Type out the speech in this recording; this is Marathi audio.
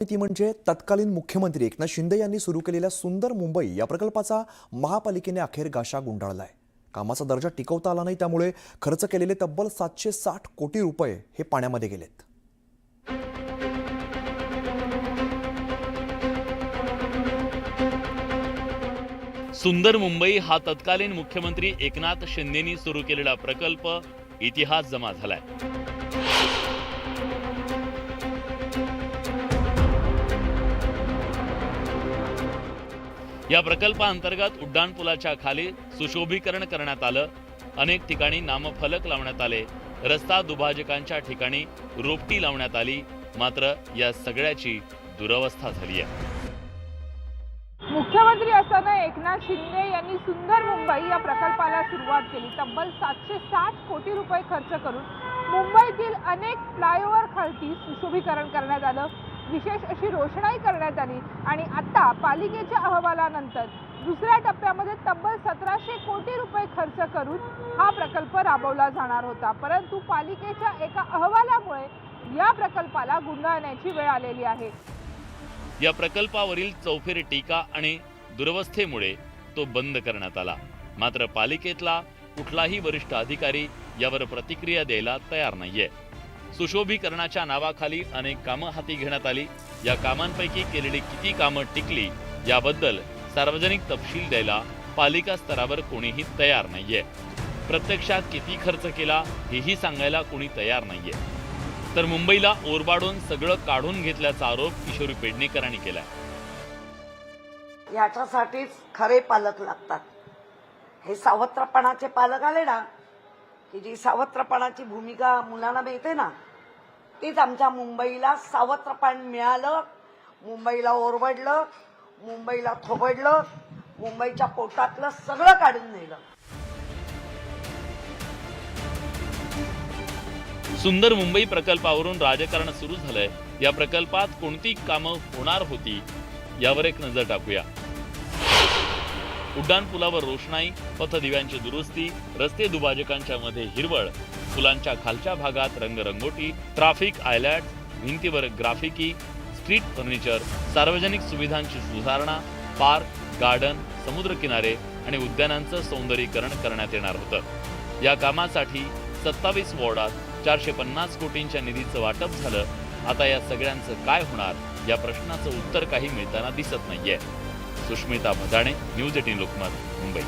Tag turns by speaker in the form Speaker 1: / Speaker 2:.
Speaker 1: ती म्हणजे तत्कालीन मुख्यमंत्री एकनाथ शिंदे यांनी सुरू केलेल्या सुंदर मुंबई या प्रकल्पाचा महापालिकेने अखेर गाशा गुंडाळलाय। कामाचा दर्जा टिकवता आला नाही, त्यामुळे खर्च केलेले तब्बल 760 कोटी रुपये हे पाण्यामध्ये गेलेत।
Speaker 2: सुंदर मुंबई हा तत्कालीन मुख्यमंत्री एकनाथ शिंदेनी सुरू केलेला प्रकल्प इतिहास जमा झालाय। या प्रकल्पाअंतर्गत उड्डाणपुलाच्या खाली सुशोभीकरण करण्यात आलं। अनेक ठिकाणी नामफलक लावण्यात आले, रस्ता दुभाजकांच्या ठिकाणी रोपटी लावण्यात आली। मात्र या सगळ्याची दुरवस्था झाली आहे।
Speaker 3: मुख्यमंत्री असताना एकनाथ शिंदे यांनी सुंदर मुंबई या प्रकल्पाला सुरुवात केली। तब्बल 760 कोटी रुपये खर्च करून मुंबईतील अनेक फ्लायओव्हर खालती सुशोभीकरण करण्यात आलं, विशेष अशी रोषणाई करण्यात आली आणि आता पालिकेच्या अहवालानंतर दुसऱ्या टप्प्यामध्ये तब्बल 1700 कोटी रुपये खर्च करून हा प्रकल्प राबवला जाणार होता। परंतु पालिकेच्या एका अहवालामुळे या प्रकल्पाला गुंडाळण्याची वेळ आलेली आहे।
Speaker 2: या प्रकल्पावरील चौफेर टीका आणि दुरवस्थेमुळे तो बंद करण्यात आला। मात्र पालिकेतला कुठलाही वरिष्ठ अधिकारी यावर प्रतिक्रिया द्यायला तयार नाहीये। सुशोभीकरणाच्या नावाखाली अनेक कामं हाती घेण्यात आली। या कामांपैकी केलेली किती कामं टिकली याबद्दल सार्वजनिक तपशील द्यायला पालिका स्तरावर कोणीही तयार नाहीये। प्रत्यक्षात किती खर्च केला हेही सांगायला कोणी तयार नाहीये। तर मुंबईला ओरबाडून सगळं काढून घेतल्याचा आरोप किशोरी पेडणेकरांनी केलाय।
Speaker 4: याच्यासाठीच खरे पालक लागतात। हे सावत्रपणाचे पालक आले ना, की जी सावत्रपणाची भूमिका मुलांना मिळते ना, तीच आमच्या मुंबईला सावत्रपण मिळालं। मुंबईला ओरबडलं, मुंबईला थोबडलं, मुंबईच्या पोटातलं सगळं काढून नेलं।
Speaker 2: सुंदर मुंबई प्रकल्पावरून राजकारण सुरू झालंय। या प्रकल्पात कोणती कामं होणार होती यावर एक नजर टाकूया। उड्डाणपुलावर रोषणाई, पथदिव्यांची दुरुस्ती, रस्ते दुभाजकांच्या मध्ये हिरवळ, पुलांच्या खालच्या भागात रंगरंगोटी, ट्रॅफिक आयलॅट, भिंतीवर ग्राफिकी, स्ट्रीट फर्निचर, सार्वजनिक सुविधांची सुधारणा, पार्क, गार्डन, समुद्रकिनारे आणि उद्यानांचं सौंदर्यीकरण करण्यात येणार होतं। या कामासाठी 27 वॉर्डात 450 कोटींच्या निधीचं वाटप झालं। आता या सगळ्यांचं काय होणार या प्रश्नाचं उत्तर काही मिळताना दिसत नाहीये। सुष्मिता भदाणे, न्यूज 18 लोकमत, मुंबई।